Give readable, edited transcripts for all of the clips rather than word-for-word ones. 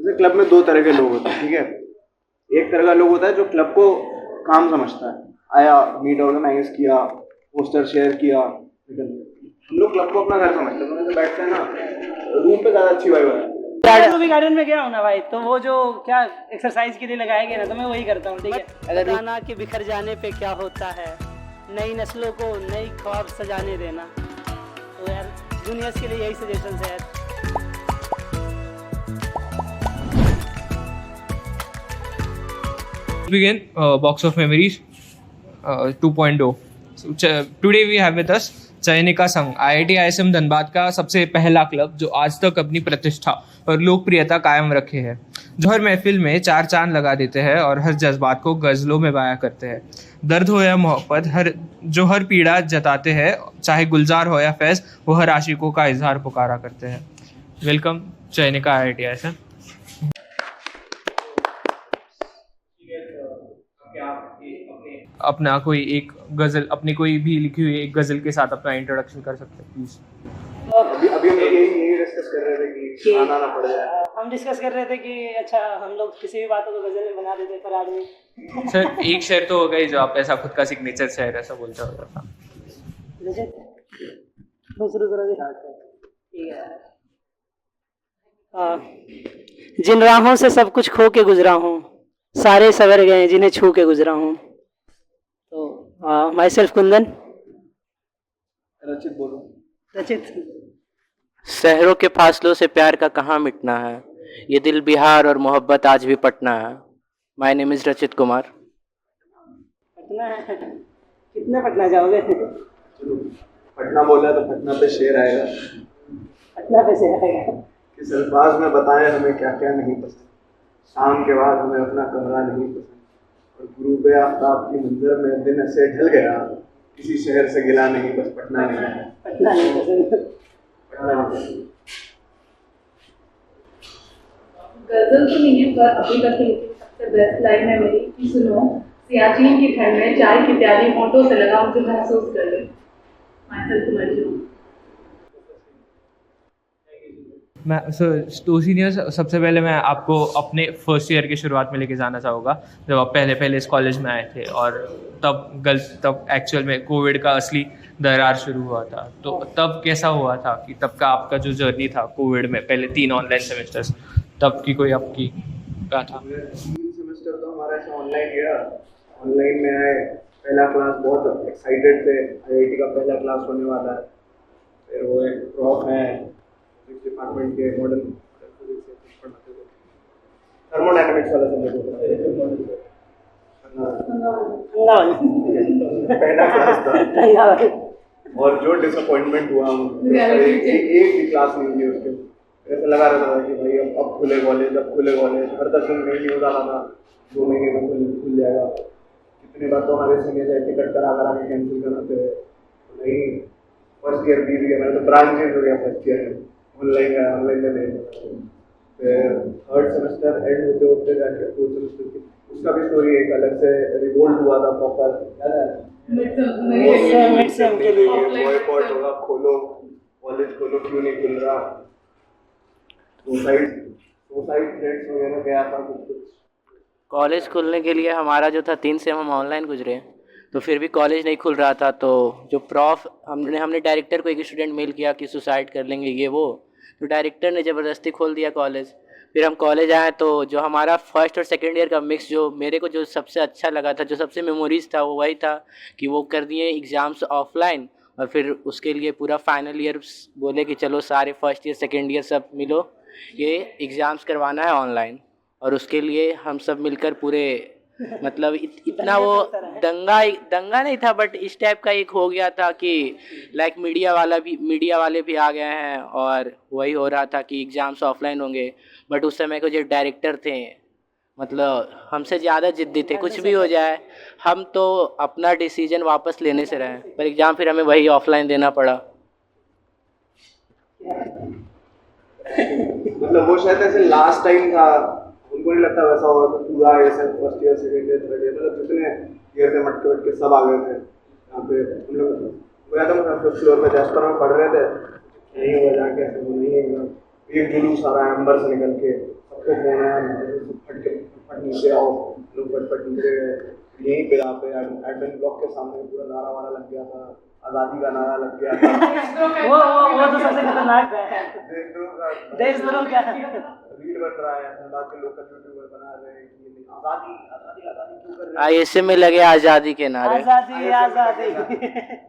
जैसे क्लब में दो तरह के लोग होते हैं, ठीक है। एक तरह का लोग होता है जो क्लब को काम समझता है, आया मीट ऑर्गेनाइज किया, पोस्टर शेयर किया, निकल गए। हम लोग क्लब को अपना घर समझते हैं, तो जैसे बैठते हैं ना रूम पे, ज़्यादा अच्छी वाइब आती है। तो भी गार्डन में गया हूँ ना भाई, तो वो जो क्या एक्सरसाइज के लिए लगाया गया ना, तो मैं वही करता हूँ, ठीक है। अगर बताना कि बिखर जाने पे क्या होता है, नई नस्लों को नई ख्वाब सजाने देना, तो यार जूनियर्स के लिए यही सजेशन है यार। Begin Box of Memories 2.0. So, today we have with us चयनिका संघ, IIT ISM धनबाद का सबसे पहला क्लब जो आज तक अपनी प्रतिष्ठा और लोकप्रियता कायम रखे है, जो हर महफिल में चार चांद लगा देते हैं और हर जज्बात को गज़लों में बयां करते हैं। दर्द हो या मोहब्बत, हर पीड़ा जताते हैं, चाहे गुलजार हो या फैज़, वो हर आशिकों का इजहार पुकारा करते हैं। वेलकम चयनिका IIT ISM। अपना कोई एक गज़ल, अपनी कोई भी लिखी हुई एक गज़ल के साथ अपना इंट्रोडक्शन कर सकते हैं प्लीज़। अभी हम यही डिस्कस कर रहे थे कि आना ना पड़ जाए। हम डिस्कस कर रहे थे कि अच्छा हम लोग किसी भी बात को गजल में बना देते पर आदमी। सर एक शेर तो होगा ही जो आप ऐसा खुद का सिग्नेचर शेर ऐसा बोलता होगा था। शुरू करोगे? ठीक है। जिन राहों से सब कुछ खो के गुजरा हूँ, सारे सवर गए जिन्हें छू के गुजरा हूँ। तो माई सेल्फ कुंदन। रचित बोलो। रचित। शहरों के फासलों से प्यार का कहाँ मिटना है, ये दिल बिहार और मोहब्बत आज भी पटना है। माय नेम इज रचित कुमार। पटना है, कितने पटना जाओगे? चलो पटना बोला तो पटना पे शेर आएगा। पटना पे शेर आएगा। किस अल्फाज में बताएं हमें क्या क्या नहीं पसंद, शाम के बाद हमें अपना कमरा नहीं पसंद, और गुरूब आफ्ताब की मंजर में दिन ऐसे ढल गया, किसी शहर से गिला नहीं, बस पटना नहीं है। पटना नहीं पसंद। गजल तो नहीं है, पर अभी तक की सबसे बेस्ट लाइन है मेरी कि सुनो सियाचिन की ठंड में चाय की प्याली होंठों से लगाओ जो महसूस कर ले। मैं तो सीनियर्स, सबसे पहले मैं आपको अपने फर्स्ट ईयर की शुरुआत में लेके जाना चाहूँगा, जब आप पहले इस कॉलेज में आए थे और तब एक्चुअल में कोविड का असली दरार शुरू हुआ था। तो तब कैसा हुआ था कि तब का आपका जो जर्नी था कोविड में, पहले 3 ऑनलाइन सेमेस्टर्स, तब की कोई आपकी क्या था? 3 सेमेस्टर तो हमारा ऐसा ऑनलाइन गया। ऑनलाइन में आए, पहला क्लास बहुत एक्साइटेड थे, IIT का पहला क्लास होने वाला है। फिर वो एक प्रॉफ है डिपार्टमेंट के मॉडल थर्मोडायनामिक्स वाला सब्जेक्ट पहला क्लास था, और जो डिसअपॉइंटमेंट हुआ, एक भी क्लास नहीं थी उसके। ऐसा लगा रहता था कि भाई अब खुले कॉलेज, हर 10 दिन में न्यूज़ आ रहा था 2 महीने में खुल जाएगा। कितनी बार तो हमारे सीनियर से टिकट करा के कैंसिल कराते थे, नहीं फर्स्ट ईयर बीत गया, मेरा तो ब्रांच चेंज हो गया फर्स्ट ईयर में, ऑनलाइन में नहीं। फिर थर्ड सेमेस्टर एंड होते जाके फोर्थ सेमेस्टर की उसका भी स्टोरी एक अलग से रिवोल्ट हुआ था प्रॉपर, याद है? मिड सेम के लिए बॉयकॉट होगा, खोलो कॉलेज खोलो, क्यों नहीं खुल रहा, सुसाइड थ्रेट्स वगैरह गया था कुछ। कॉलेज खुलने के लिए हमारा जो था 3 सेम हम ऑनलाइन गुजरे, तो फिर भी कॉलेज नहीं खुल रहा था। तो जो प्रॉफ हमने डायरेक्टर को एक स्टूडेंट मेल किया कि सुसाइड कर लेंगे ये वो, तो डायरेक्टर ने ज़बरदस्ती खोल दिया कॉलेज। फिर हम कॉलेज आए तो जो हमारा फर्स्ट और सेकेंड ईयर का मिक्स, जो मेरे को जो सबसे अच्छा लगा था, जो सबसे मेमोरीज था, वो वही था कि वो कर दिए एग्ज़ाम्स ऑफलाइन, और फिर उसके लिए पूरा फाइनल ईयर बोले कि चलो सारे फर्स्ट ईयर सेकेंड ईयर सब मिलो, ये एग्ज़ाम्स करवाना है ऑनलाइन। और उसके लिए हम सब मिलकर पूरे मतलब इतना वो दंगा नहीं था, बट इस टाइप का एक हो गया था कि लाइक मीडिया वाले भी आ गए हैं, और वही हो रहा था कि एग्ज़ाम्स ऑफलाइन होंगे। बट उस समय के जो डायरेक्टर थे मतलब हमसे ज़्यादा जिद्दी थे, कुछ भी हो जाए हम तो अपना डिसीजन वापस लेने से रहे, पर एग्ज़ाम फिर हमें वही ऑफलाइन देना पड़ा। मतलब वो शायद ऐसे लास्ट टाइम था, उनको नहीं लगता वैसा होगा तो पूरा ऐसे first year second year third year मतलब जितने ईयर थे मटके सब आ गए थे यहाँ पे। हम लोग गया था, मैं फिफ्थ फ्लोर पे जैस्पर में पढ़ रहे थे, नहीं हुआ जाके नहीं है, एक जुलूस आ रहा है अंबर से निकल के, सबको फोन आया, फट नीचे आओ, लोग फट नीचे गए। यहीं पे यहाँ पे एडमिन ब्लॉक के सामने पूरा नारा वारा लग गया था, आज़ादी का नारा लग गया था। वो तो सबसे खतरनाक है। देशद्रोह का रील बन रहा है, धनबाद के लोकल यूट्यूबर बना रहे हैं कि नहीं, आज़ादी आज़ादी आज़ादी क्यों कर रहे हैं? ISM में लगे आज़ादी के नारे। आज़ादी आज़ादी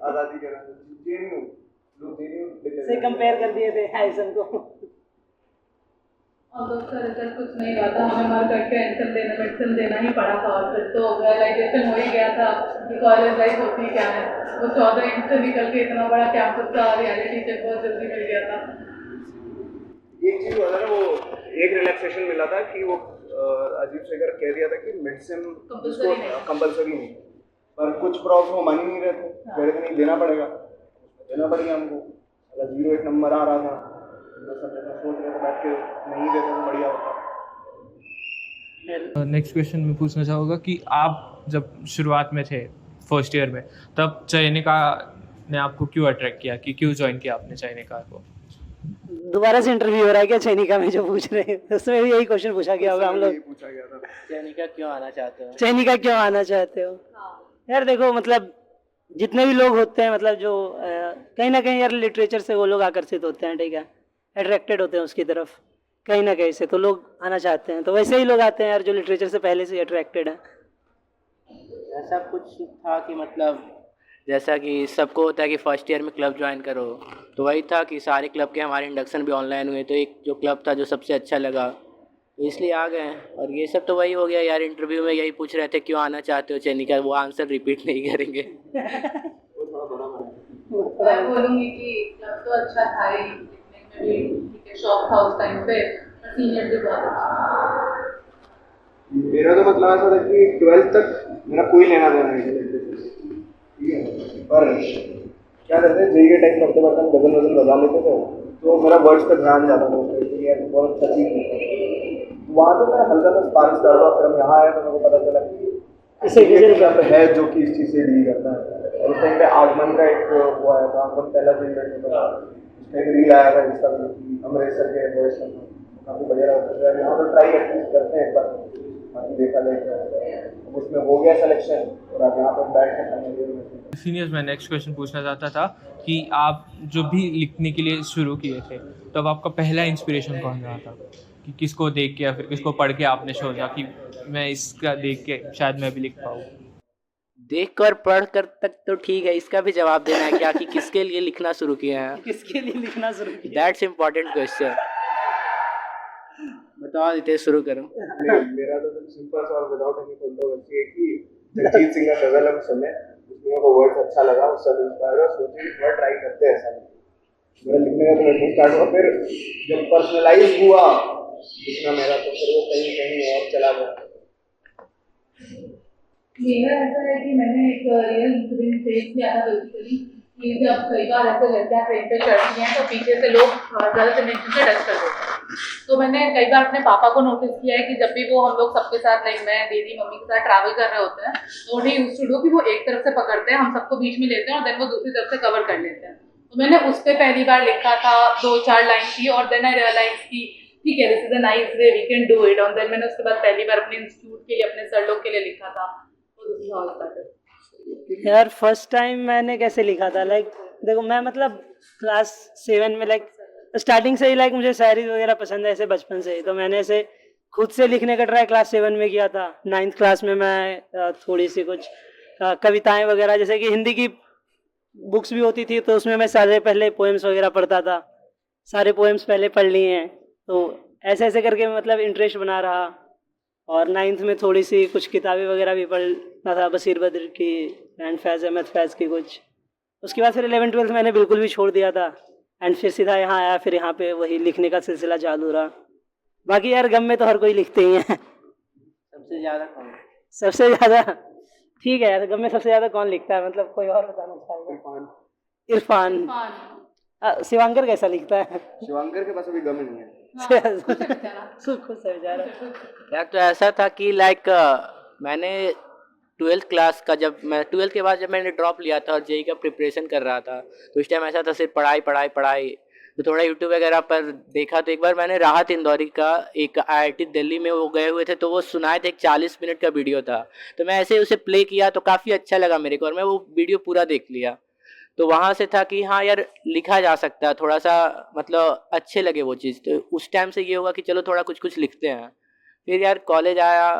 आज़ादी के नारे जेएनयू लोग जेएनयू से कंपेयर कर दिए थे आईएसएम को। और उसका रिजल्ट कुछ नहीं हुआ था, हमें मार करके मेडिसिन देना ही पड़ा था। और फिर तो रियलाइजेशन हो ही गया था कि कॉलेज लाइफ होती क्या है। वो 14 इंच से निकल के इतना बड़ा कैंपस का रियलिटी चेक बहुत जल्दी मिल गया था। एक चीज़ हुआ था ना, वो एक रिलैक्सेशन मिला था कि वो अजीब शेखर कह दिया था कि मेडिसिन उसको कंपलसरी नहीं, पर कुछ प्रॉब्लम वो मान ही नहीं रहे थे, कह रहे थे नहीं देना पड़ेगा हमको। अगर 0 1 नंबर आ रहा था, सोच रहे थे बैठ के नहीं देते तो बढ़िया होता। नेक्स्ट क्वेश्चन मैं पूछना चाहूँगा कि आप जब शुरुआत में थे फर्स्ट ईयर में, तब चयनिका ने आपको क्यों अट्रैक्ट किया, कि क्यों ज्वाइन किया आपने चयनिका को? दोबारा से इंटरव्यू हो रहा है क्या चयनिका में जो पूछ रहे हैं? उसमें भी यही क्वेश्चन पूछा गया होगा हम लोग। पूछा गया था चयनिका क्यों आना चाहते हो? चयनिका क्यों आना चाहते हो? यार देखो, मतलब जितने भी लोग होते हैं, मतलब जो कहीं ना कहीं यार लिटरेचर से वो लोग आकर्षित होते हैं, ठीक है, अट्रैक्टेड होते हैं उसकी तरफ कहीं ना कहीं से, तो लोग आना चाहते हैं। तो वैसे ही लोग आते हैं यार जो लिटरेचर से पहले से अट्रैक्टेड है। ऐसा कुछ था कि मतलब जैसा कि सबको होता है कि फर्स्ट ईयर में क्लब ज्वाइन करो, तो वही था कि सारे क्लब के हमारे इंडक्शन भी ऑनलाइन हुए, तो एक जो क्लब था जो सबसे अच्छा लगा तो इसलिए आ गए। और ये सब तो वही हो गया यार, इंटरव्यू में यही पूछ रहे थे क्यों आना चाहते हो चयनिका, वो आंसर रिपीट नहीं करेंगे। मैं बोलूँगी कि क्लब तो अच्छा था ही, दिखने में भी ठीक है, शौक था उस टाइम पे, और सीनियर भी बहुत अच्छा। मेरा तो मतलब ऐसा था कि 12th तक मेरा कोई लेना देना नहीं था, ठीक है, पर क्या करते हैं जेई के टाइम पढ़ते पढ़ते हम गजल बजा लेते थे, तो मेरा वर्ड्स पर ध्यान जाता था कि यार बहुत अच्छा चीज़ है। वहाँ से मेरा हल्का सा स्पार्क स्टार्ट हुआ, फिर हम यहाँ आए तो मेरे को पता चला कि यहाँ पे है जो कि इस चीज़ से डील करता है। और उस टाइम पे आगमन का एक वो आया था, आगमन पहला जो इवेंट होता था, उसमें एक रील आया था इंस्टाग्राम, अमृतसर के वॉइस काफ़ी बढ़िया रहा है। यहाँ तो ट्राई एटलीस्ट करते हैं एक बार, बाकी देखा जाएगा। उसमें हो गया सिलेक्शन और अब यहाँ पर बैठ के सीनियर्स, मैं नेक्स्ट क्वेश्चन पूछना चाहता था कि आप जो भी लिखने के लिए शुरू किए थे, तब आपका पहला इंस्पिरेशन कौन रहा था, कि किसको देख के या फिर किसको पढ़ के आपने सोचा कि मैं इसका देख के शायद मैं भी लिख पाऊँ? देख कर पढ़ कर तक तो ठीक है, इसका भी जवाब देना है क्या कि किसके लिए लिखना शुरू किया है? किसके लिए लिखना शुरू किया? That's important question. बताओ आदित्य, शुरू करो। मेरा तो सिंपल सा और विदाउट एनी कंट्रोवर्सी है कि जगजीत सिंह का गजल हम सुने, उसमें मेरे को वर्ड अच्छा लगा, उससे इंस्पायर हुआ, सोचे कि वर्ड ट्राई करते हैं। ऐसा मेरा लिखने का तो स्टार्ट हुआ, फिर जब पर्सनलाइज हुआ लिखना मेरा, तो फिर वो कहीं कहीं और चला गया। मेरा ऐसा है कि मैंने एक रियल इंसिडेंट फेस किया था बेसिकली, कि जब कई बार ऐसे लड़कियाँ ट्रेन पे चढ़ती हैं तो पीछे से लोग ज़्यादा से नीचे से टच कर देते हैं। तो मैंने कई बार अपने पापा को नोटिस किया है कि जब भी वो हम लोग सबके साथ, लाइक मैं, दीदी, मम्मी के साथ ट्रैवल कर रहे होते हैं, तो उन्हें यूज टू डू कि वो एक तरफ से पकड़ते हैं, हम सबको बीच में लेते हैं और देन वो दूसरी तरफ से कवर कर लेते हैं। तो मैंने उस पर पहली बार लिखा था 2-4 लाइन की, और देन आई रियलाइज की ठीक है, this is a nice way, we can do it. और देन मैंने उसके बाद पहली बार अपने इंस्टीट्यूट के लिए, अपने सर लोग के लिए लिखा था। यार फर्स्ट टाइम मैंने कैसे लिखा था, लाइक देखो मैं मतलब क्लास 7 में, लाइक स्टार्टिंग से ही लाइक मुझे शायरी वगैरह पसंद है ऐसे बचपन से ही, तो मैंने ऐसे खुद से लिखने का ट्राई क्लास 7 में किया था। 9th क्लास में मैं थोड़ी सी कुछ कविताएं वगैरह, जैसे कि हिंदी की बुक्स भी होती थी तो उसमें मैं सारे पहले पोएम्स वगैरह पढ़ता था, सारे पोएम्स पहले पढ़ लिए हैं, तो ऐसे ऐसे करके मतलब इंटरेस्ट बना रहा। और 9th में थोड़ी सी कुछ किताबें वगैरह भी पढ़ना था, बशीर बद्र की एंड फैज़ अहमद फैज़ की कुछ। उसके बाद फिर 11th-12th मैंने बिल्कुल भी छोड़ दिया था, एंड फिर सीधा यहाँ आया, फिर यहाँ पे वही लिखने का सिलसिला चालू रहा। बाकी यार गम में तो हर कोई लिखते ही हैं। सबसे ज़्यादा कौन? सबसे ज़्यादा ठीक है यार, गम में सबसे ज़्यादा कौन लिखता है, मतलब कोई और बताना चाहेगा? इरफान। शिवांकर कैसा लिखता है? शिवांकर के पास अभी गम नहीं है। सुख से बेचारा। यार तो ऐसा था कि लाइक मैंने 12th क्लास का, जब मैं 12th के बाद जब मैंने ड्रॉप लिया था और जेई का प्रिपरेशन कर रहा था, तो उस टाइम ऐसा था सिर्फ पढ़ाई पढ़ाई पढ़ाई। तो थोड़ा यूट्यूब वगैरह पर देखा, तो एक बार मैंने राहत इंदौरी का एक IIT दिल्ली में वो गए हुए थे, तो वो सुनाए थे, एक 40 मिनट का वीडियो था, तो मैं ऐसे ही उसे प्ले किया तो काफ़ी अच्छा लगा मेरे को, और मैं वो वीडियो पूरा देख लिया। तो वहाँ से था कि हाँ यार, लिखा जा सकता है, थोड़ा सा मतलब अच्छे लगे वो चीज़, तो उस टाइम से ये हुआ कि चलो थोड़ा कुछ कुछ लिखते हैं। फिर यार कॉलेज आया,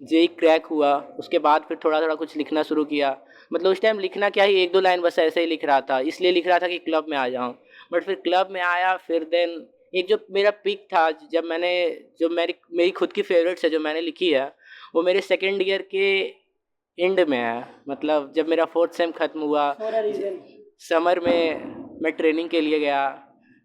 जेई क्रैक हुआ, उसके बाद फिर थोड़ा थोड़ा कुछ लिखना शुरू किया। मतलब उस टाइम लिखना क्या ही, एक दो लाइन बस ऐसे ही लिख रहा था, इसलिए लिख रहा था कि क्लब में आ जाऊँ। बट फिर क्लब में आया, फिर देन एक जो मेरा पिक था, जब मैंने जो मेरी खुद की फेवरेट्स है जो मैंने लिखी है, वो मेरे सेकेंड ईयर के एंड में है। मतलब जब मेरा 4th सेम ख़त्म हुआ, समर में मैं ट्रेनिंग के लिए गया,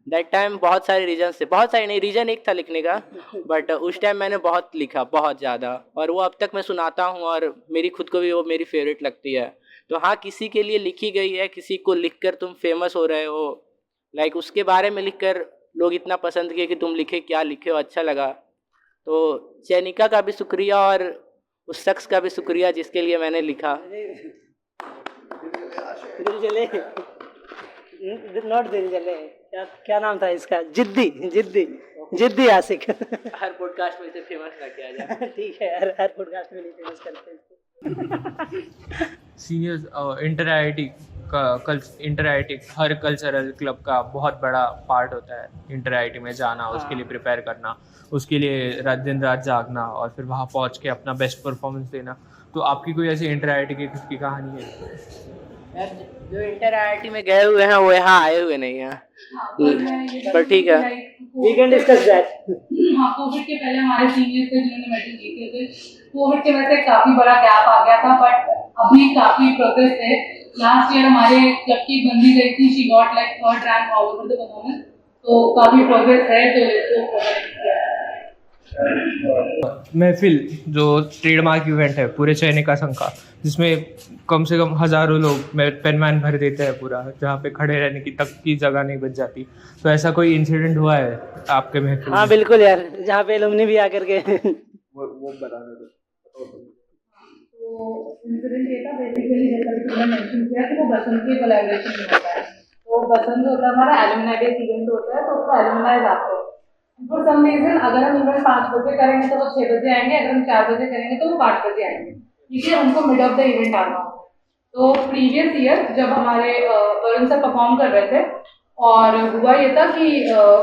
दैट टाइम बहुत सारे रीजन थे, बहुत सारे नहीं, रीज़न एक था लिखने का, बट उस टाइम मैंने बहुत लिखा, बहुत ज़्यादा, और वो अब तक मैं सुनाता हूँ, और मेरी खुद को भी वो मेरी फेवरेट लगती है। तो हाँ, किसी के लिए लिखी गई है, किसी को लिखकर तुम फेमस हो रहे हो, लाइक उसके बारे में लिखकर लोग इतना पसंद किए कि तुम लिखे, क्या लिखे हो, अच्छा लगा। तो चैनिका का भी शुक्रिया, और उस शख्स का भी शुक्रिया जिसके लिए मैंने लिखा। दिल जले, नॉट दिल जले, क्या क्या नाम था इसका, जिद्दी जिद्दी जिद्दी आशिक। हर पॉडकास्ट में इसे फेमस ना किया जाए। ठीक है, हर पॉडकास्ट में नहीं फेमस करते हैं। सीनियर्स इंटर IIT का इंटर IIT हर कल्चरल क्लब का बहुत बड़ा पार्ट होता है। इंटर IIT में जाना, उसके लिए प्रिपेयर करना, उसके लिए दिन रात जागना, और फिर वहाँ पहुँच के अपना बेस्ट परफॉर्मेंस देना। तो आपकी कोई ऐसी इंटर IIT की कहानी है? यार जो इंटर IIT में गए हुए हैं वो यहाँ आए हुए नहीं हैं, पर ठीक है, वी कैन डिस्कस दैट। हाँ, कोविड के पहले हमारे सीनियर्स थे जिन्होंने मेडल जीते थे। कोविड के वजह से काफी बड़ा गैप आ गया था, बट अभी काफी प्रोग्रेस है। लास्ट ईयर हमारे क्लब की बंदी गई थी, she got like 3rd rank all over the performance, तो काफी प्रोग्रेस है। तो इसको महफिल जो ट्रेडमार्क इवेंट है पूरे चयनिका संघ का, जिसमें कम से कम हज़ारों लोग पेन वैन भर देते हैं पूरा, जहाँ पे खड़े रहने की तक की जगह नहीं बच जाती। तो ऐसा कोई इंसिडेंट हुआ है आपके महफिल? हाँ बिल्कुल यार, जहाँ पे एलुमनी भी आकर के वो बताने दो। तो इंसिडेंट ये था, बेसिकली जैसा कि तुमने मेंशन किया कि वो बसंत के कोलैबोरेशन में होता है। तो बसंत जो होता है हमारा एलुमनाई डे इवेंट होता है, तो उसको एलुमनाई आते हैं। फॉर सम रीजन अगर हम इवेंट 5 बजे करेंगे तो वो 6 बजे आएंगे, अगर हम 4 बजे करेंगे तो वो 5 बजे आएंगे, क्योंकि उनको मिड ऑफ द इवेंट आना हो। तो प्रीवियस ईयर जब हमारे वरुण सर परफॉर्म कर रहे थे, और हुआ ये था कि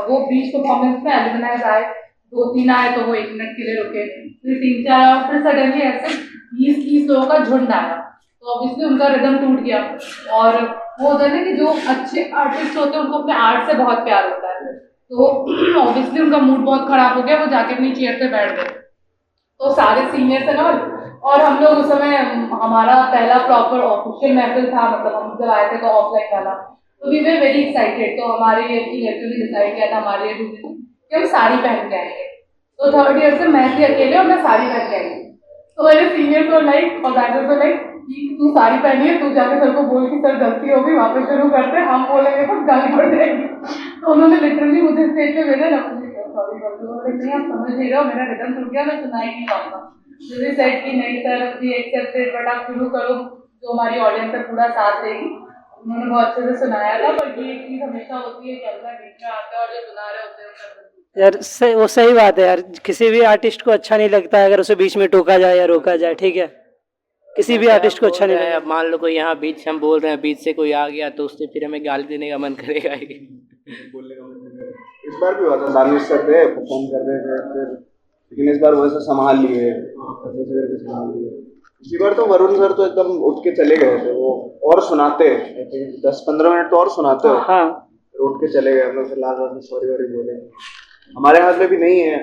वो बीच परफॉर्मेंस में एलुमनाइज आए, 2-3 आए तो वो 1 मिनट के लिए रुके, फिर 3-4 और फिर सडनली ऐसे 20-30 लोगों का झुंड आया, तो ऑब्वियसली उनका रिदम टूट गया। और वो होता है ना कि जो अच्छे आर्टिस्ट होते हैं उनको अपने आर्ट से बहुत प्यार होता है, तो ऑब्वियसली उनका मूड बहुत खराब हो गया, वो जाके अपनी चेयर पे बैठ गए। तो सारे सीनियर्स है ना, और हम लोग उस समय हमारा पहला प्रॉपर ऑफिशियल महफिल था, मतलब हम जब आए थे तो ऑफलाइन वाला, तो वी वर वेरी एक्साइटेड। तो हमारे लेक्चर ने डिसाइड किया था हमारे कि हम साड़ी पहन के आएंगे। तो 3rd ईयर से मैं थी अकेले और मैं साड़ी पहन के आई। तो मेरे सीनियर को लाइक, और बैटर को लाइक कि तू साड़ी पहनी है, तू जाके सर को बोल कि सर गलती हो गई, वापस शुरू करते हैं, हम बोलेंगे तो गाली पड़ जाएगी। तो उन्होंने लिटरली मुझे स्टेज पे भेजा ना, सॉरी नहीं, आप समझ नहीं रहे हो, मेरा रिदम टूट गया, मैं सुना ही नहीं पाऊंगा। मुझे सेट कि नहीं सर, वी एक्सेप्टेड, बट आप शुरू करो, जो हमारी ऑडियंस है पूरा साथ देगी। उन्होंने बहुत अच्छे से सुनाया था, पर ये एक चीज़ हमेशा होती है कि अगला बीच में आता है और जो सुना रहे होते हैं यार वो सही बात है यार, किसी भी आर्टिस्ट को अच्छा नहीं लगता है अगर उसे बीच में टोका जाए या रोका जाए, ठीक है, किसी भी आर्टिस्ट को अच्छा नहीं लगता। अब मान लो कोई यहाँ बीच हम बोल रहे हैं, बीच से कोई आ गया तो उससे फिर हमें गाली देने का मन करेगा ही। बोलने का मतलब इस बार भी हुआ था, दानिश सर थे परफॉर्म कर रहे थे, फिर लेकिन इस बार वैसे संभाल लिए, इसी बार तो वरुण सर तो एकदम उठ के चले गए थे, वो और सुनाते 10-15 मिनट तो और सुनाते हो, हाँ उठ के चले गए। हम लोग फिर लास्ट में सॉरी वॉरी बोले। हमारे हाथ में भी नहीं है,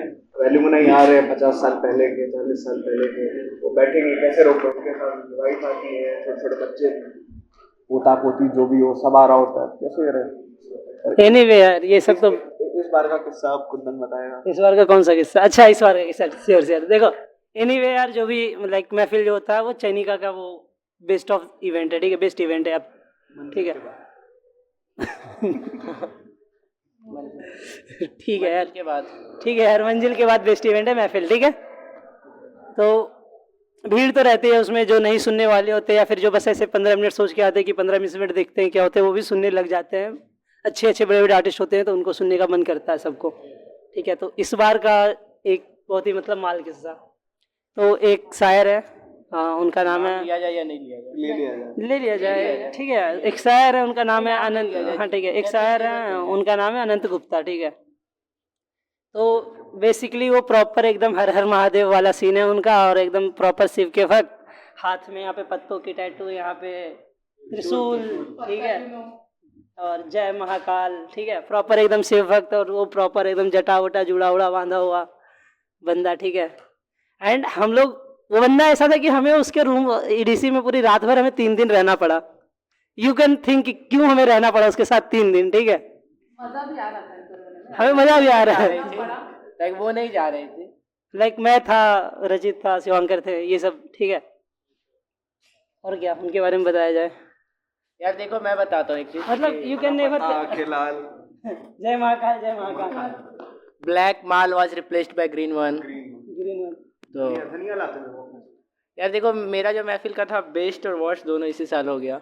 एल्यूमिनाई आ रहे हैं 50 साल पहले के, 40 साल पहले के, वो बैठेंगे कैसे रोक, उनके साथ वाइफ आती है, छोटे छोटे बच्चे, पोता पोती जो भी हो सब आ रहा होता है, कैसे रहे। एनीवे यार, ये सब तो इस बार का किस्सा आप कुंदन बताएगा। इस बार का कौन सा किस्सा? अच्छा, इस बार का किस्सा श्योर श्योर। देखो एनीवे यार, जो भी लाइक महफिल जो होता है वो चैनिका का वो बेस्ट ऑफ इवेंट है, ठीक है, बेस्ट इवेंट है अब, ठीक है। ठीक है यार, के बाद ठीक है यार, मंजिल के बाद बेस्ट इवेंट है महफिल, ठीक है। तो भीड़ तो रहती है उसमें, जो नहीं सुनने वाले होते हैं या फिर जो बस ऐसे 15 मिनट सोच के आते हैं कि 15-20 मिनट देखते हैं क्या होते हैं, वो भी सुनने लग जाते हैं। अच्छे अच्छे बड़े बड़े आर्टिस्ट होते हैं तो उनको सुनने का मन करता है सबको। ठीक है, तो इस बार का एक बहुत ही मतलब माल किस्सा, तो एक शायर है, उनका नाम है, लिया जाए या नहीं लिया जाए? ले लिया जाए। ले लिया जाए, ठीक है। एक शायर है, उनका नाम है अनंत, हाँ ठीक है, एक शायर है, उनका नाम है अनंत गुप्ता। ठीक है, तो बेसिकली वो प्रॉपर एकदम हर हर महादेव वाला सीन है उनका, और एकदम प्रॉपर शिव के भक्त, हाथ में यहाँ पे पत्तों की टैटू, यहाँ पे त्रिशूल, ठीक है, और जय महाकाल, ठीक है, प्रॉपर एकदम शिव भक्त, और वो प्रॉपर एकदम जटा वटा जुड़ा उड़ा बांधा हुआ बंदा। ठीक है, एंड हम लोग, वो बंदा ऐसा था कि हमें उसके रूम ईडीसी में पूरी रात भर हमें 3 दिन रहना पड़ा। यू कैन थिंक क्यों हमें रहना पड़ा उसके साथ 3 दिन। ठीक है, मजा भी आ रहा था, हमें मजा भी आ रहा है। लाइक वो नहीं जा रहे थे। लाइक मैं था, रजित था, शिवांकर थे, ये सब। ठीक है, और क्या उनके बारे में बताया जाए? यार देखो मैं बताता हूँ एक चीज, मतलब यू कैन नेवर, खिलाल जय महाकाल, जय Mahakal. Black mall was replaced by green one. Green one. तो धनिया लाते हैं वो। यार देखो मेरा जो महफिल का था, बेस्ट और वर्स्ट दोनों इसी साल हो गया।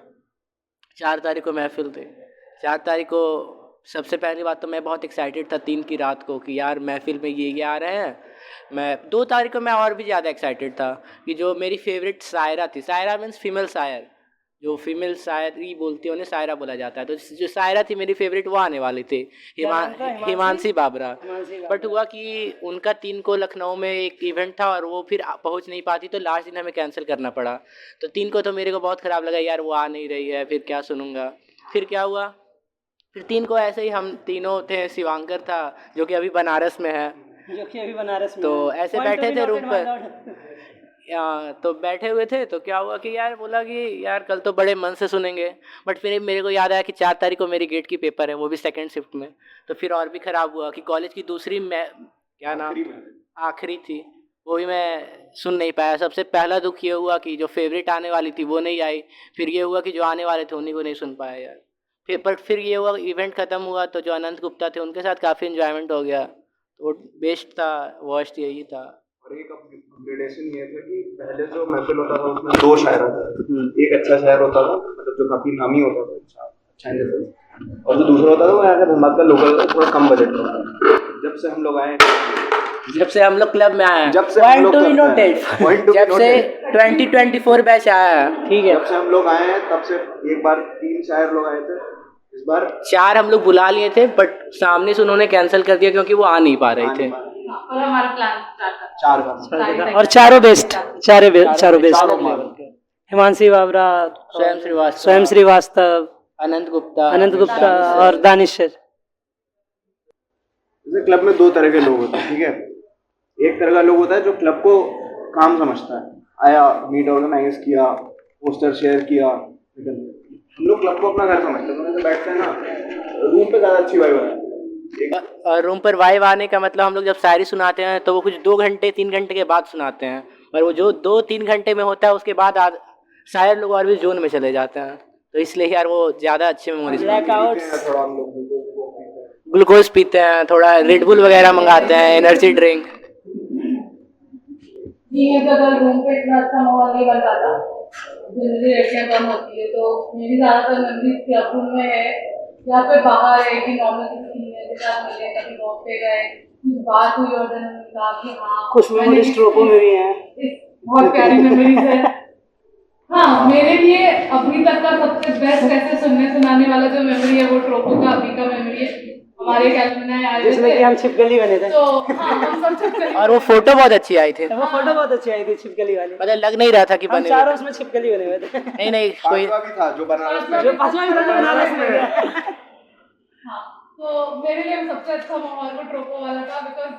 4 तारीख को महफिल थे। 4 तारीख को सबसे पहली बात तो मैं बहुत एक्साइटेड था 3 की रात को कि यार महफिल में ये आ रहे हैं। मैं 2 तारीख को मैं और भी ज़्यादा एक्साइटेड था कि जो मेरी फेवरेट शायरा थी, शायरा मीन्स फीमेल शायर, जो फीमेल शायरी बोलती है उन्हें शायरा बोला जाता है, तो जो शायरा थी मेरी फेवरेट वो आने वाली थी, हिमांशी बाबरा। बट हुआ कि उनका 3 को लखनऊ में एक इवेंट था और वो फिर पहुंच नहीं पाती, तो लास्ट दिन हमें कैंसिल करना पड़ा। तो 3 को तो मेरे को बहुत ख़राब लगा, यार वो आ नहीं रही है, फिर क्या सुनूंगा। फिर क्या हुआ, फिर 3 को ऐसे ही हम तीनों थे, शिवांकर था जो कि अभी बनारस में है, जो कि अभी बनारस में तो है। ऐसे Point बैठे to be थे noted, रूम my पर। lord। तो बैठे हुए थे, तो क्या हुआ कि यार बोला कि यार कल तो बड़े मन से सुनेंगे। बट फिर मेरे को याद आया कि 4 तारीख को मेरी गेट की पेपर है, वो भी सेकंड शिफ्ट में। तो फिर और भी ख़राब हुआ कि कॉलेज की दूसरी क्या नाम, आखिरी थी, वो भी मैं सुन नहीं पाया। सबसे पहला दुख ये हुआ कि जो फेवरेट आने वाली थी वो नहीं आई। फिर ये हुआ कि जो आने वाले थे उन्हीं को नहीं सुन पाया यार। फिर ये हुआ, इवेंट ख़त्म हुआ तो जो अनंत गुप्ता थे उनके साथ काफ़ी इन्जॉयमेंट हो गया। तो बेस्ट था, वर्स्ट यही था। और एक अपग्रेडेशन ये था कि पहले जो महफिल होता था उसमें 2 शायर होते थे। एक अच्छा शायर होता था, मतलब जो काफी नामी होता था, अच्छा इंडस्ट्री, और जो दूसरा होता था वो यहाँ का धमाका लोकल, थोड़ा कम बजट का होता था। जब से हम लोग आए, जब से हम लोग क्लब में आए हैं, जब से हम लोग जब से 2024 बैच आया है, ठीक है, जब से हम लोग आए हैं तब से एक बार 3 शायर लोग आए थे, इस बार 4 हम लोग बुला लिए थे, बट सामने से उन्होंने कैंसिल कर दिया क्योंकि वो आ नहीं पा रहे थे। और हमारा प्लान स्टार्ट था 4 का। और चारों बेस्ट, चारों बेस्ट, हिमांशी बाबरा, स्वयं श्रीवास्तव, अनंत गुप्ता और दानिश। जैसे क्लब में 2 तरह के लोग होते हैं, ठीक है। एक तरह का लोग होता है जो क्लब को काम समझता है, आया, मीट ऑर्गेनाइज किया, पोस्टर शेयर किया। हम लोग क्लब को अपना घर समझते हैं, तो बैठते हैं ना, रूम पे ज़्यादा अच्छी वाइब आती है। और रूम पर वाइब आने का मतलब हम लोग जब शायरी सुनाते हैं तो वो कुछ 2 घंटे 3 घंटे के बाद सुनाते हैं, और वो जो 2-3 घंटे में होता है उसके बाद शायर लोग और भी जोन में चले जाते हैं। तो इसलिए यार वो ज़्यादा अच्छे मेमोरीज, थोड़ा हम लोग ग्लूकोज पीते हैं, थोड़ा रेड बुल वगैरह मंगाते हैं, एनर्जी ड्रिंक। नहीं है तो अगर रूम पे इतना अच्छा माहौल नहीं बन पाता, जनरली लड़कियाँ कम होती है, तो मेरी ज़्यादातर मेमोरीज क्लब रूम में है, या फिर बाहर है कि नॉर्मल किसी सीनियर के साथ मिले, कभी वॉक पे गए, कुछ बात हुई और देन हमने कहा कि हाँ कुछ मेमोरीज ट्रोपो में भी हैं। बहुत प्यारी मेमोरीज है। हाँ, मेरे लिए अभी तक का सबसे बेस्ट ऐसे सुनाने वाला जो मेमोरी है वो ट्रोपो का अभी का मेमोरी है। हमारे कैलकुलेटर आए जिसमें कि हम छिपकली बने थे, तो हाँ हम सब छिपकली, और वो फोटो बहुत अच्छी आई थी, वो फोटो बहुत अच्छी आई थी छिपकली वाली। मतलब लग नहीं रहा था कि हम बने चारों उसमें छिपकली बने हुए थे। नहीं कोई 5वां भी था जो बनारस में, जो 5वां बनारस में गया। हाँ, तो मेरे लिए सबसे अच्छा माहौल वो ट्रोपो वाला था, बिकॉज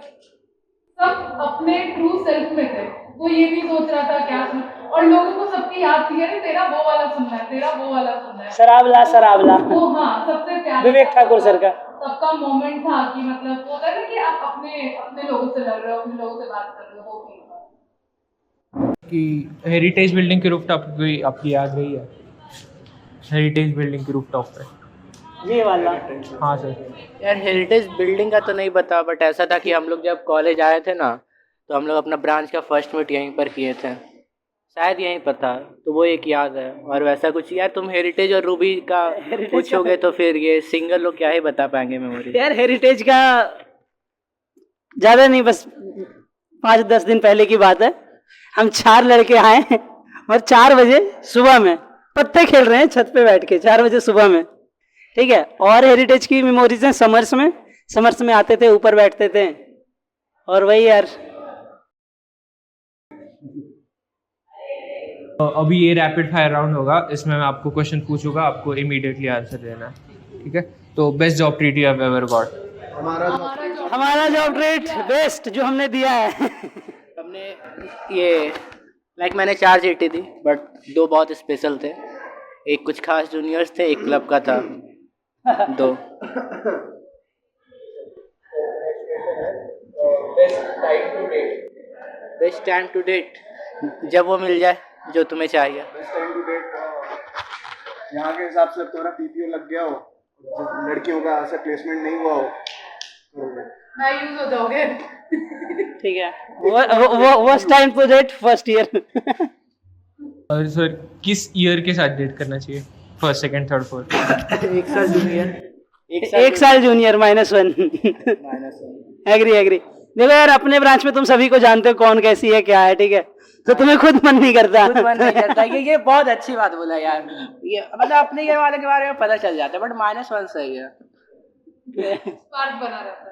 सब अपने ट्रू सेल्फ में थे। वो ये नहीं सोच रहा था क्या सुन, और लोगों को सबकी याद थी अरे तेरा वो वाला सुनना है, तेरा वो वाला सुनना है। शराबला वो हाँ सबसे प्यारा विवेक ठाकुर सर का सबका मोमेंट था कि मतलब वो होता है ना कि आप अपने लोगों से लड़ रहे हो, अपने लोगों से बात कर रहे हो, वो फील था। कि हेरिटेज बिल्डिंग की रूफटॉप कोई आपकी याद रही है? हेरिटेज बिल्डिंग की रूफटॉप पे ये वाला। हाँ सर। यार हेरिटेज बिल्डिंग का तो नहीं पता, बट ऐसा था कि हम लोग जब कॉलेज आए थे ना, तो हम लोग अपना ब्रांच का फर्स्ट मीट यहीं पर किए थे, शायद यहीं पता, तो वो एक याद है। और वैसा कुछ यार, तुम हेरिटेज और रूबी का पूछोगे तो फिर ये सिंगल लोग क्या ही बता पाएंगे मेमोरी। यार हेरिटेज का ज़्यादा नहीं, बस 5-10 दिन पहले की बात है। हम 4 लड़के आए और 4 बजे सुबह में पत्ते खेल रहे हैं छत पे बैठ के, 4 बजे सुबह में, ठीक है। और हेरिटेज की मेमोरीज हैं समर्स में आते थे, ऊपर बैठते थे, और वही यार। अभी ये रैपिड फायर राउंड होगा, इसमें मैं आपको क्वेश्चन पूछूंगा, आपको इमीडिएटली आंसर देना है, ठीक है। तो best job treat you have ever got. हमारा जॉब ट्रीट बेस्ट जो हमने दिया है। हमने ये मैंने 4 चीटी दी, बट 2 बहुत स्पेशल थे। एक कुछ खास जूनियर्स थे, एक क्लब का था, 2। बेस्ट टाइम टू डेट जब वो मिल जाए जो तुम्हें चाहिए। बेस्ट टाइम टू डेट यहाँ के हिसाब से तुम्हारा पीपीओ लग गया हो, लड़कियों का ऐसा प्लेसमेंट नहीं हुआ हो, मैं यूज हो जाओगे। ठीक है, वो time to date first year. और सर किस ईयर के साथ डेट करना चाहिए, फर्स्ट, सेकंड, थर्ड, फोर्थ? 1 साल जूनियर, 1 साल जूनियर -1। एग्री। देखो यार, अपने ब्रांच में तुम सभी को जानते हो कौन कैसी है क्या है, ठीक है, तो तुम्हें खुद मन नहीं करता। ये बहुत अच्छी बात बोला यार। ये मतलब अपने ये वाले के बारे में पता चल जाता है, बट -1 सही है। स्पार्क बना रहता है।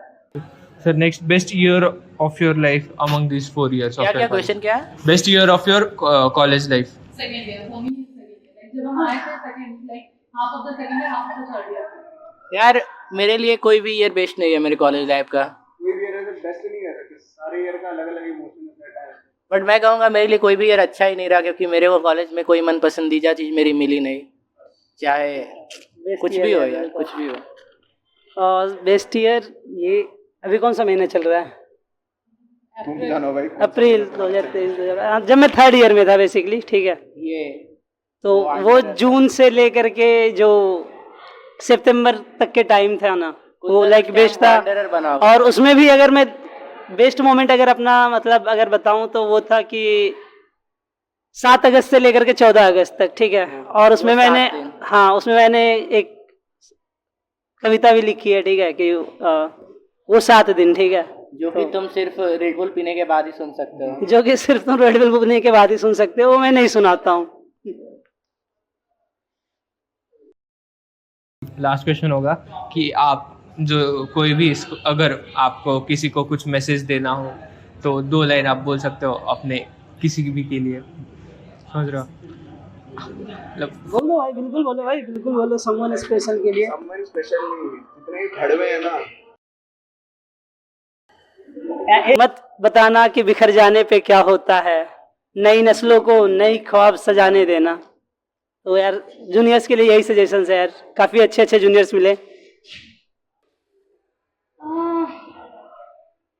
Sir next, best year of your life among this 4 years of क्या क्वेश्चन क्या है? Best year of your college life. Second year for me, like जब हम आए थे second, like half of the second year, half of the third year. यार मेरे लिए कोई भी ईयर बेस्ट नहीं है मेरे कॉलेज लाइफ का। कोई भी ईयर बेस्ट नहीं है, सारे ईयर का अलग अलग इमोशन रहता है। बट मैं कहूँगा मेरे लिए कोई भी ईयर अच्छा ही नहीं रहा, क्योंकि मेरे को कॉलेज में कोई मन पसंदीदा चीज़ मेरी मिली नहीं, चाहे कुछ भी हो यार, कुछ भी हो। और बेस्ट ईयर ये अभी कौन सा महीना चल रहा है? तुम जानो भाई। अप्रैल 2023, जब मैं 3rd ईयर में था बेसिकली, ठीक है। ये तो वो जून से लेकर के जो सितंबर तक के टाइम था ना, वो लाइक बेस्ट था। बना और उसमें भी अगर मैं बेस्ट मोमेंट अगर अपना मतलब अगर बताऊं तो वो था कि 7 अगस्त से लेकर के 14 अगस्त तक, ठीक है। और उसमें उसमें मैंने एक कविता भी लिखी है, ठीक है, कि वो 7 दिन, ठीक है, जो कि तुम सिर्फ रेड बुल पीने के बाद ही सुन सकते हो। जो कि सिर्फ तुम रेड बुल पीने के बाद ही सुन सकते हो, वो मैं नहीं सुनाता हूँ। लास्ट क्वेश्चन होगा कि आप जो कोई भी अगर आपको किसी को कुछ मैसेज देना हो तो 2 लाइन आप बोल सकते हो अपने किसी भी के लिए, समझ रहे हो? मतलब बोलो भाई, बिल्कुल बोलो भाई, बिल्कुल बोलो, समवन स्पेशल के लिए। समवन स्पेशल नहीं, जितने ठड़वे हैं ना, मत बताना कि बिखर जाने पे क्या होता है, नई नस्लों को नई ख्वाब सजाने देना। तो यार जूनियर्स के लिए यही सजेशन है यार, काफी अच्छे जूनियर्स मिले।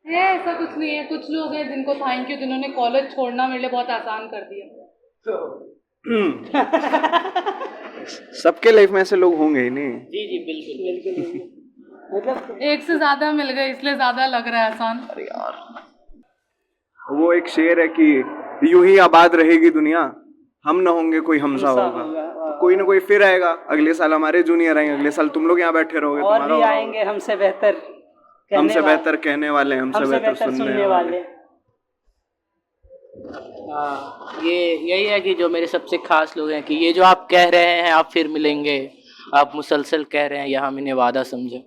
है ऐसा कुछ नहीं है, कुछ लोग हैं जिनको थैंक यू, जिन्होंने कॉलेज छोड़ना मेरे लिए बहुत आसान कर दिया। सबके लाइफ में ऐसे लोग होंगे ही नहीं। जी बिल्कुल। मतलब एक से ज्यादा मिल गए इसलिए ज्यादा लग रहा है आसान। अरे यार, वो एक शेर है कि यूं ही आबाद रहेगी दुनिया, हम न होंगे कोई हमसा होगा। तो कोई ना कोई फिर आएगा, अगले साल हमारे जूनियर आएंगे, अगले साल तुम लोग यहाँ बैठे रहोगे, और भी आएंगे हमसे बेहतर कहने वाले, हमसे बेहतर सुनने वाले। हाँ, ये यही है कि जो मेरे सबसे खास लोग हैं कि ये जो आप कह रहे हैं आप फिर मिलेंगे, आप मुसलसल कह रहे हैं, यहाँ मैंने वादा समझो।